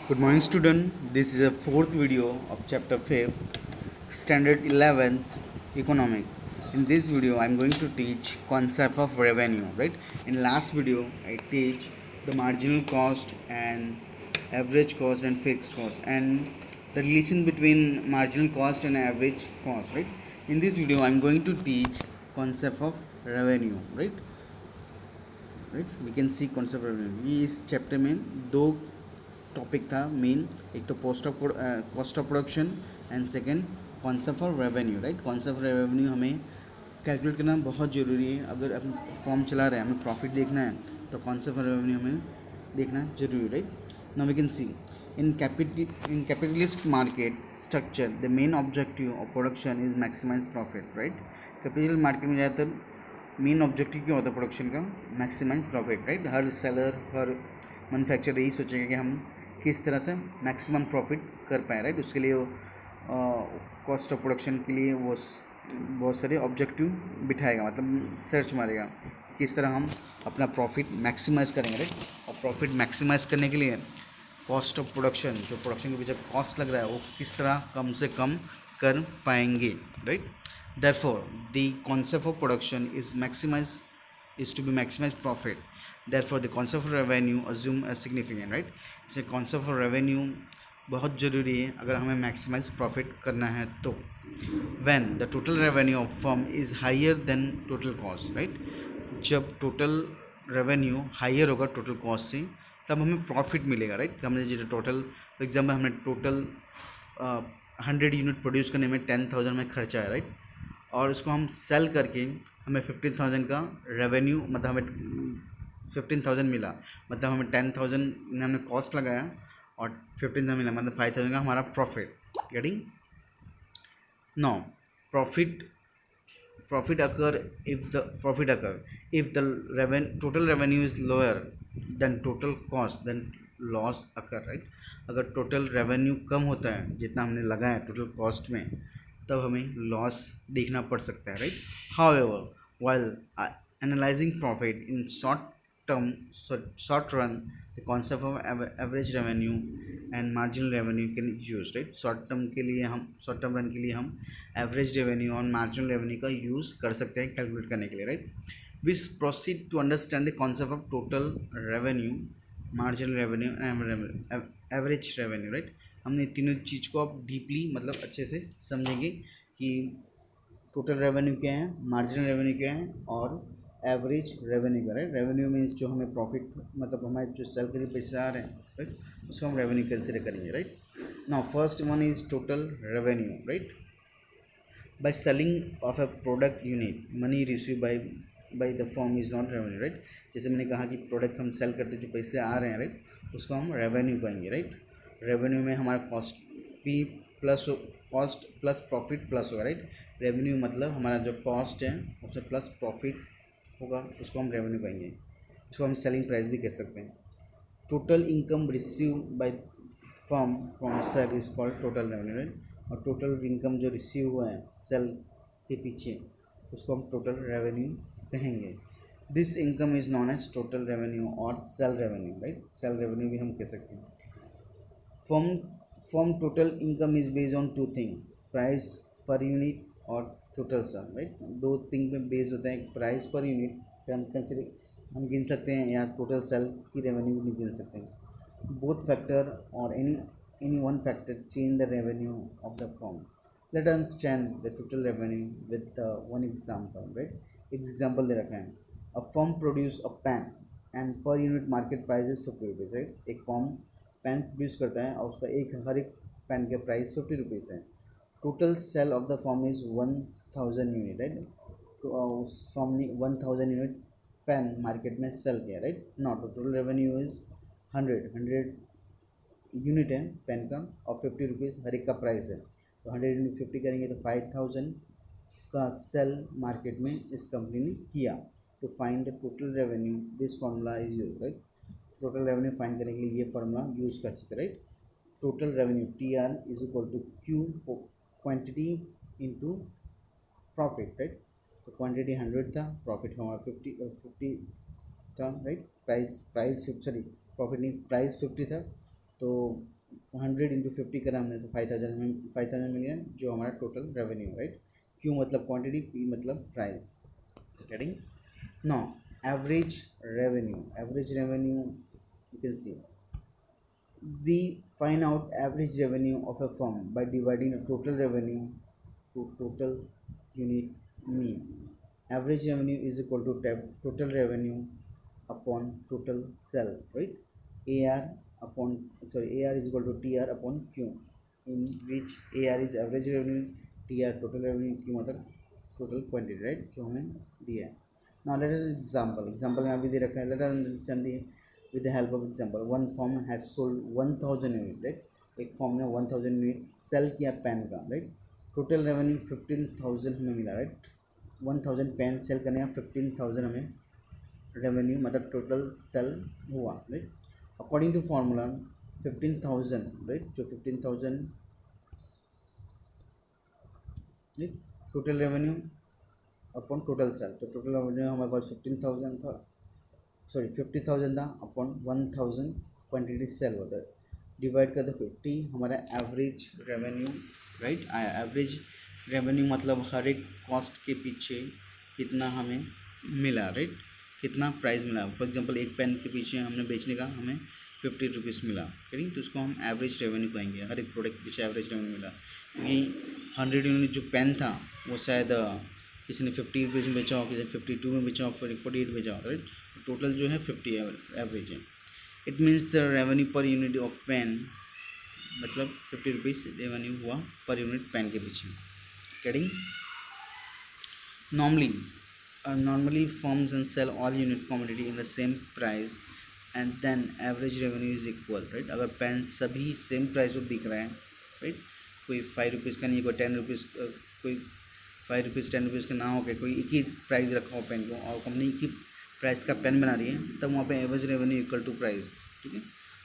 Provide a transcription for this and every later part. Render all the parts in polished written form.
Good morning student. This is a fourth video of chapter 5th standard 11th economic. In this video I am going to teach concept of revenue, right? In last video I teach the marginal cost and average cost and fixed cost and the relation between marginal cost and average cost, right? In this video I am going to teach concept of revenue, right? We can see concept of revenue. ये इस chapter में दो topic था main, एक तो cost of production and second concept of revenue, right? Concept of revenue हमें calculate करना बहुत ज़रूरी है। अगर अपन फॉर्म चला रहे हैं, हमें प्रॉफिट देखना है तो कॉन्सेप्ट ऑफ रेवेन्यू हमें देखना जरूरी, right? Now we can see in capitalist market structure the main objective of production is maximise profit, right? Capital market में ज़्यादातर मेन ऑब्जेक्टिव क्या होता है प्रोडक्शन का? Maximise profit, right? हर सेलर, हर मैन्युफैक्चरर यही सोचेगा कि हम किस तरह से मैक्सिमम प्रॉफिट कर पाए, राइट? उसके लिए वो कॉस्ट ऑफ प्रोडक्शन के लिए वो बहुत सारे ऑब्जेक्टिव बिठाएगा, मतलब सर्च मारेगा किस तरह हम अपना प्रॉफिट मैक्सिमाइज़ करेंगे, राइट? और प्रॉफिट मैक्सिमाइज़ करने के लिए कॉस्ट ऑफ प्रोडक्शन, जो प्रोडक्शन के पीछे कॉस्ट लग रहा है, वो किस तरह कम से कम कर पाएंगे, right? Therefore, the concept of production is to be maximize profit. Therefore, the concept of revenue assume as significant, right? इससे concept of revenue बहुत ज़रूरी है अगर हमें maximize profit करना है तो। When the total revenue of firm is higher than total cost, right? जब total revenue higher होगा total cost से, तब हमें profit मिलेगा, right? हमने जो टोटल, फॉर एग्जाम्पल हमने टोटल 100 यूनिट प्रोड्यूस करने में 10,000 में खर्चा है, राइट? और उसको हम सेल करके हमें 15,000 का रेवेन्यू, मतलब हमें 15,000 मिला, मतलब हमें 10,000 ने हमने कॉस्ट लगाया और 15,000 मिला, मतलब 5,000 का हमारा profit. Getting? No, profit profit occur if the total revenue is lower than total cost, then loss occur, right? अगर टोटल रेवेन्यू कम होता है जितना हमने लगाया टोटल कॉस्ट में, तब हमें लॉस देखना पड़ सकता है, right? However, while analyzing profit in short run, the concept of average revenue and marginal revenue can use, right? Short term run के लिए हम एवरेज रेवेन्यू और मार्जिनल रेवेन्यू का यूज़ कर सकते हैं कैलकुलेट करने के लिए, right? We proceed to understand the concept of total revenue, marginal revenue and average revenue, right? हमने तीनों चीज़ को अब डीपली, मतलब अच्छे से समझेंगे कि टोटल रेवेन्यू क्या है, मार्जिनल रेवेन्यू क्या है और एवरेज रेवेन्यू क्या है। रेवेन्यू मीन्स जो हमें प्रॉफिट, मतलब हमारे जो सेल के लिए पैसे आ रहे हैं, राइट? उसको हम रेवेन्यू कंसिडर करेंगे, right? Now first one is total revenue, right? By selling of a product unit money receive by the firm is not revenue, right? जैसे मैंने कहा कि प्रोडक्ट हम सेल करते जो पैसे आ रहे हैं, राइट, उसको हम रेवेन्यू कहेंगे, राइट? रेवेन्यू में हमारा कॉस्ट भी plus, cost plus profit plus होगा, राइट? रेवेन्यू मतलब हमारा जो कॉस्ट है उससे प्लस प्रॉफिट होगा, उसको हम रेवेन्यू कहेंगे। इसको हम सेलिंग प्राइस भी कह सकते हैं। Total income receive by firm from sale is called total revenue, right? और टोटल इनकम जो रिसीव हुआ है सेल के पीछे, उसको हम टोटल रेवेन्यू कहेंगे। This income is known as total revenue और sale revenue, right? Sale revenue भी हम कह सकते हैं। Firm total income is based on two thing, price per unit और टोटल सेल, राइट? दो थिंग पे बेस्ड होता है, प्राइस पर यूनिट पे हम गिन सकते हैं, या टोटल सेल की रेवेन्यू भी गिन सकते हैं। बोथ फैक्टर और any one factor change the revenue of the firm. Let us understand the total revenue with one example, right? Example दे रखा है, a firm produce a pen and per unit market price is 50 rupees, right? एक form pen produce करता है और उसका हर एक pen का price 50 rupees है। Total sale of the form is 1000 unit, right? तो उस फॉर्म ने 1000 यूनिट पेन मार्केट में सेल किया, right? Not total revenue is 100 unit है पेन का और 50 रुपीज़ हर एक का प्राइस है, तो 100 इंटू 50 करेंगे तो 5000 का सेल मार्केट में इस कंपनी ने किया। To find the total revenue this formula is use, right? Total revenue find करने के लिए ये फार्मूला यूज़ कर सकते, right? Total revenue TR is equal to Q quantity into profit, right? तो क्वांटिटी 100 था, प्रॉफिट हमारा 50 था, राइट? प्राइस प्रॉफिट नहीं, प्राइस 50 था, तो 100 इंटू 50 करा हमने तो 5000, हमें 5000 मिल गया जो हमारा टोटल रेवेन्यू, राइट। क्यू मतलब क्वांटिटी, पी मतलब price, getting. Now average revenue you can see, we find out average revenue of a firm by dividing the total revenue to total unit mean. Average revenue is equal to total revenue upon total sell, right? AR AR is equal to TR upon Q, in which AR is average revenue, TR total revenue, Q मतलब total quantity, right, जो हमें दिया है। Now let us example यहाँ भी दे रखा है, let us understand the with the help of example. One firm has sold 1000 unit, right. एक फॉर्म ने 1000 यूनिट सेल किया पेन का, राइट। टोटल रेवेन्यू 15000 हमें मिला, राइट। 1000 पेन सेल करने का 15000 हमें रेवेन्यू मतलब टोटल सेल हुआ, right. According to formula 15000, right, जो 15000 total revenue upon total sale, तो टोटल रेवेन्यू हमारे पास 15000 था, सॉरी 50,000 था अपॉन 1000 क्वान्टिटी सेल होता है, डिवाइड कर दो 50 हमारा एवरेज रेवेन्यू, राइट आया। एवरेज रेवेन्यू मतलब हर एक कॉस्ट के पीछे कितना हमें मिला, राइट, कितना प्राइस मिला। फॉर एग्जांपल एक पेन के पीछे हमने बेचने का हमें 50 रुपीज़ मिला, करेंगे तो उसको हम एवरेज रेवेन्यू कहेंगे। हर एक प्रोडक्ट के पीछे एवरेज रेवेन्यू मिला, क्योंकि 100 यूनिट जो पेन था वो शायद किसी ने 50 रुपीज़ में बेचा हो, किसी ने 52 में बेचा हो, 48 बेचा हो, राइट। टोटल जो है 50 एवरेज है। It means the revenue per unit of pen मतलब 50 रुपीज़ रेवेन्यू हुआ पर यूनिट पेन के पीछे, getting. Normally firms and sell all unit commodity in the same price and then average revenue is equal, right। अगर pen सभी same price पर बिक रहे हैं, राइट, कोई 5 रुपीज़ का नहीं, कोई 10 रुपीज़, कोई 5 रुपीज़ 10 रुपीज़ का ना हो के कोई एक ही प्राइस रखा हो पेन को और कंपनी एक ही प्राइस का पेन बना रही है, तब वहाँ पे average revenue equal to price, ठीक है।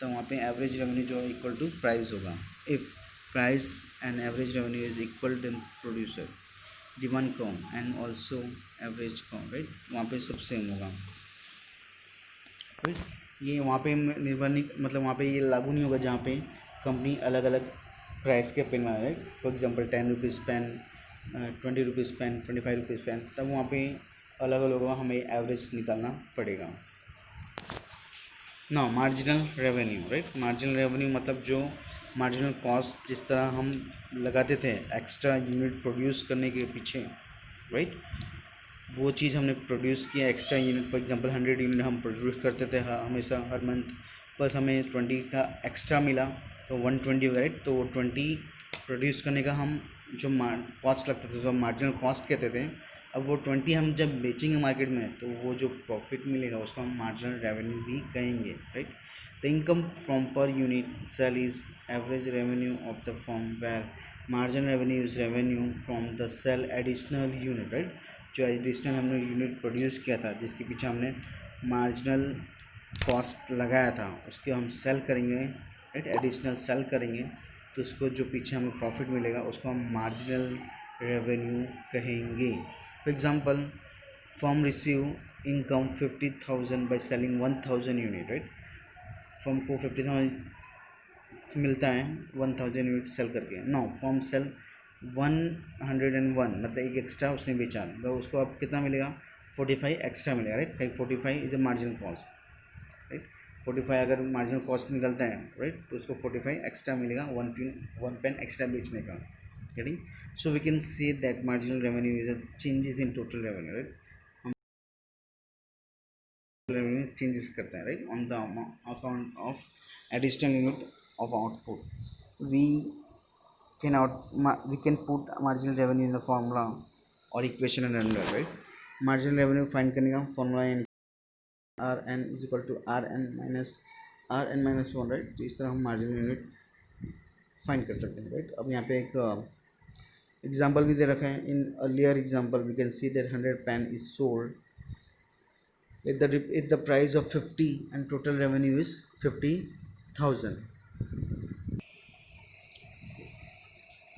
तो वहाँ पे एवरेज रेवेन्यू जो इक्वल टू प्राइस होगा। If price and average revenue is equal to producer demand कम एंड ऑल्सो एवरेज कम, राइट, वहाँ पे सब सेम होगा, राइट। ये वहाँ पे निर्भर नहीं, मतलब वहाँ पे ये लागू नहीं होगा जहाँ पे कंपनी अलग अलग प्राइस के पेन बना रहे। For example 10 rupees pen, 20 rupees pen, 25 rupees pen, तब वहाँ पे अलग अलग होगा, हमें एवरेज निकालना पड़ेगा। ना marginal revenue, right, marginal revenue मतलब जो मार्जिनल कॉस्ट जिस तरह हम लगाते थे एक्स्ट्रा यूनिट प्रोड्यूस करने के पीछे, राइट, वो चीज़ हमने प्रोड्यूस किया extra unit. For example 100 unit हम प्रोड्यूस करते थे हमेशा हर मंथ, बस हमें 20 का एक्स्ट्रा मिला तो 120 हो गया, राइट। तो 20 प्रोड्यूस करने का हम जो कॉस्ट लगता था, जो मार्जिनल कॉस्ट कहते थे, अब वो 20 हम जब बेचेंगे मार्केट में तो वो जो प्रॉफिट मिलेगा उसको हम मार्जिनल रेवेन्यू भी कहेंगे, right. The income from per unit sale is average revenue of the firm where marginal revenue is revenue from the sale additional unit, right. जो एडिशनल हमने यूनिट प्रोड्यूस किया था जिसके पीछे हमने मार्जिनल कॉस्ट लगाया था उसके हम सेल करेंगे, राइट, एडिशनल सेल करेंगे तो उसको जो पीछे हमें प्रॉफिट मिलेगा उसको हम मार्जिनल रेवेन्यू कहेंगे। For example firm receive income 50,000 by selling 1000 unit, right. Firm को 50,000 मिलता है 1000 यूनिट सेल करके। नो फर्म सेल 101 मतलब एक एक्स्ट्रा उसने बेचा तो उसको अब कितना मिलेगा, 45 एक्स्ट्रा मिलेगा, right. 45 is a marginal cost, right. 45 अगर मार्जिनल कॉस्ट निकलता है, राइट, तो उसको 45 एक्स्ट्रा मिलेगा वन पेन एक्स्ट्रा बेचने का, getting. So we can say that marginal revenue is a changes in total revenue, right. हम रेवेन्यू चेंजेस करते हैं, right, on the account of additional unit of output. We can put marginal revenue in the formula or equation and under, right। marginal revenue find करने का formula यानी RN is equal to RN minus 1, right. तो इस तरह हम marginal unit find कर सकते हैं, राइट। अब यहाँ पे एक एग्जाम्पल भी दे रखा है। In earlier example we can see that 100 pen is sold if the price of 50 and total revenue is 50,000।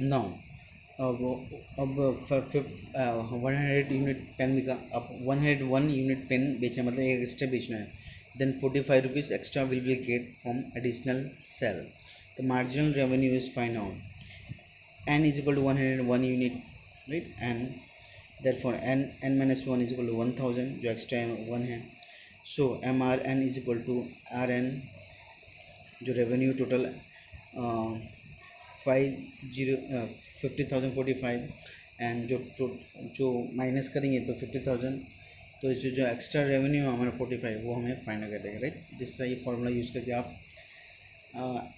now अब 100 यूनिट पेन बिका, अब 101 यूनिट पेन बेचना मतलब एक एक्स्ट्रा बेचना है, then 45 rupees extra will get from additional sale. The marginal revenue is find out. N is equal to 101 unit, right? And therefore n minus 1 is equal to 1000, जो extra 1 है. So MRN is equal to RN, जो revenue total 50,045, and जो minus करेंगे तो 50,000, तो इससे जो extra revenue है हमारा 45 वो हमें फाइंड कर देगा, राइट. जिस तरह ये फॉर्मूला यूज़ करके आप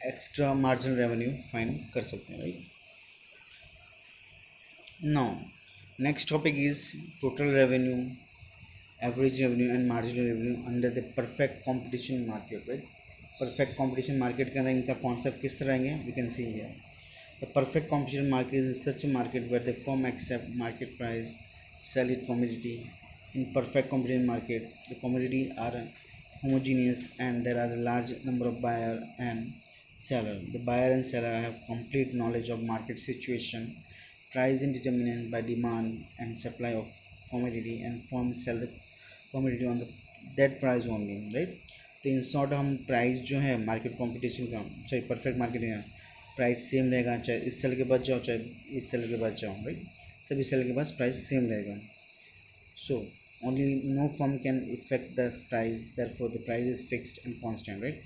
एक्स्ट्रा मार्जिनल रेवेन्यू फाइंड कर सकते हैं, right. Now next topic is total revenue, average revenue and marginal revenue under the perfect competition market, right. Perfect competition market के अंदर इनका कॉन्सेप्ट किस तरह आएंगे, we can see here. The perfect competition market is such a market where the firm accept market price, sell it commodity. In perfect competition market, the commodity are homogeneous and there are a large number of buyer and seller. The buyer and seller have complete knowledge of market situation, price is determined by demand and supply of commodity, and firm sell the commodity on the that price only, right. तो in short हम price जो है market competition का, चाहे perfect market है, price same रहेगा, चाहे इस सेल के बाद जाओ चाहे इस सेल के बाद जाओ, राइट. सभी सेल के पास प्राइस सेम रहेगा. So only no firm can effect the price, therefore the price is fixed and constant, right.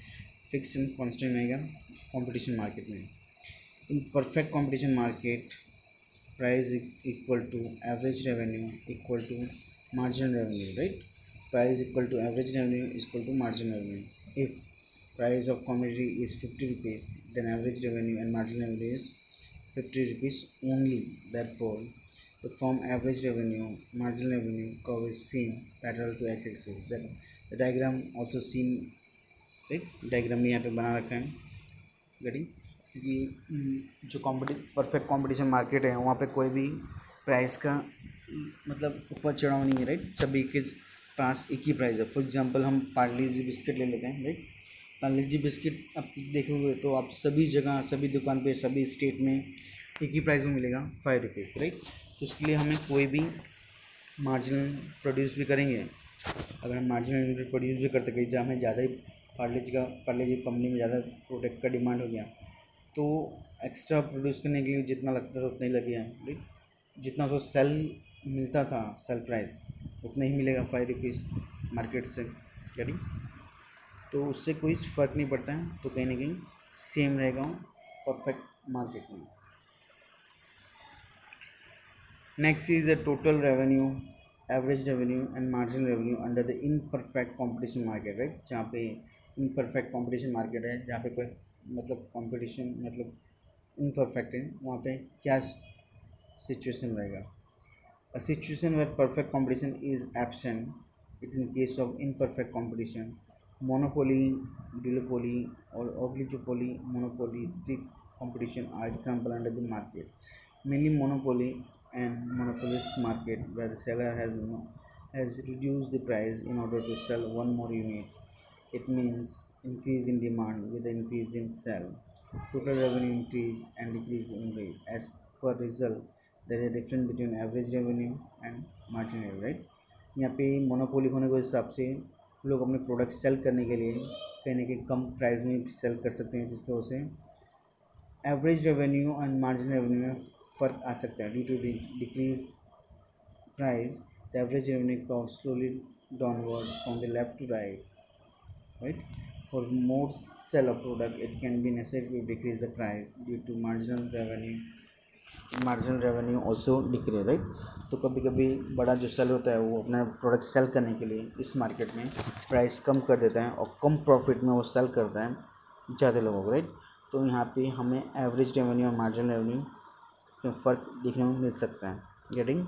Fix and constant रहेगा कंपटीशन मार्केट में. In perfect competition market price equal to average revenue equal to marginal revenue, right. Price equal to average revenue equal to marginal revenue. If price of commodity is 50 rupees, then average revenue and marginal revenue is 50 rupees only. Therefore the firm average revenue marginal revenue curve is seen parallel to x-axis. Then the diagram also seen, right. diagram में यहाँ पे बना रखा है, getting, क्योंकि जो perfect competition market है वहाँ पे कोई भी प्राइस का मतलब ऊपर चढ़ाव नहीं है, राइट. सभी के पास एक ही प्राइस है. फॉर एग्जांपल हम पार्ले जी बिस्किट ले लेते हैं, राइट. पार्ले जी बिस्किट आप देखोगे तो आप सभी जगह सभी दुकान पे सभी स्टेट में एक ही प्राइस में मिलेगा, 5 रुपीज़, राइट. तो इसके लिए हमें कोई भी मार्जिनल प्रोड्यूस भी करेंगे, अगर हम मार्जिनल यूनिट प्रोड्यूस भी करते गए जहाँ हमें ज़्यादा ही पार्ले जी कंपनी में ज़्यादा प्रोडक्ट का डिमांड हो गया, तो एक्स्ट्रा प्रोड्यूस करने के लिए जितना लगता था उतना ही लगेगा, राइट. जितना उसको सेल मिलता था सेल प्राइस उतना ही मिलेगा 5 रुपीज़ मार्केट से, राइट. तो उससे कोई फ़र्क नहीं पड़ता है, तो कहीं ना कहीं सेम रहेगा परफेक्ट मार्केट में. Next is the total revenue, average revenue and marginal revenue under the imperfect competition market, right. जहाँ पे इनपरफेक्ट कंपटीशन मार्केट है, जहाँ पे कोई मतलब कंपटीशन मतलब इनपरफेक्ट है, वहाँ पे क्या सिचुएशन रहेगा. A situation where perfect competition is absent, it in case of imperfect competition. Monopoly, duopoly or oligopoly, monopolistic competition are example under the market. Mainly monopoly and monopolistic market where the seller has reduced the price in order to sell one more unit. It means increase in demand with the increase in sell. Total revenue increase and decrease in rate. As per result, there is a difference between average revenue and marginal, right. यहाँ पे monopoly होने के हिसाब से लोग अपने product cell करने के लिए कहीं ना कहीं कम प्राइस में सेल कर सकते हैं, जिसकी वजह से average revenue and marginal revenue में फ़र्क आ सकता है. Due to decrease price the average revenue curve slowly downward from the left to right, right. For more sale of product it can be necessary to decrease the price due to marginal revenue also decrease, right. तो कभी कभी बड़ा जो cell होता है वो अपना product cell करने के लिए इस मार्केट में प्राइस कम कर देता है और कम प्रॉफिट में वो सेल करता है ज़्यादा लोगों को, राइट. तो यहाँ पे हमें एवरेज रेवेन्यू और मार्जिनल रेवेन्यू में फ़र्क देखने को मिल सकता है, गेटिंग.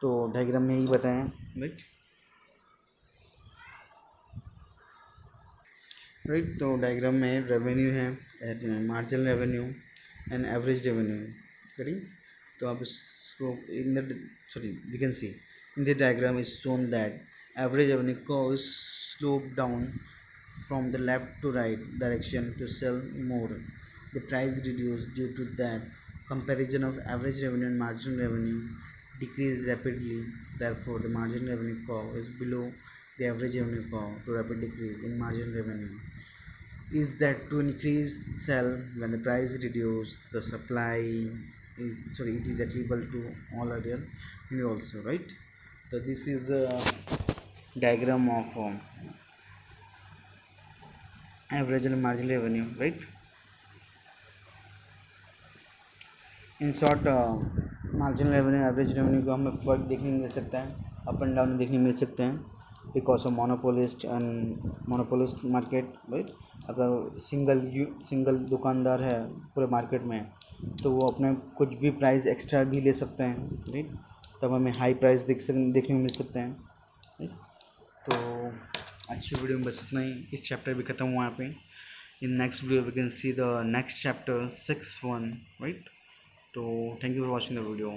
तो डायग्राम में यही बताएं, राइट. तो डायग्राम में रेवेन्यू है, marginal revenue and average revenue, correct. तो आप इसको in the we can see in the diagram is shown that average revenue को slope down from the left to right direction to sell more. The price reduce due to that comparison of average revenue and marginal revenue decrease rapidly. Therefore the marginal revenue curve is below the average revenue curve to rapid decrease in marginal revenue. is that to increase sell when the price is reduced, the supply is sorry, it is attributable to all other and also, right? So this is a diagram of average and marginal revenue, right? In short marginal revenue average revenue को हमें फ़र्क देखने मिल सकता है, up and down देखने मिल सकते हैं because of monopolist and monopolist market, right? अगर सिंगल दुकानदार है पूरे मार्केट में तो वो अपने कुछ भी प्राइस एक्स्ट्रा भी ले सकते हैं, राइट? तब हमें हाई प्राइस देखने को मिल सकते हैं, राइट? तो आज की वीडियो में बस इतना ही, इस चैप्टर भी ख़त्म हुआ यहाँ पे. In next video we can see the next chapter 6.1, right? So thank you for watching the video.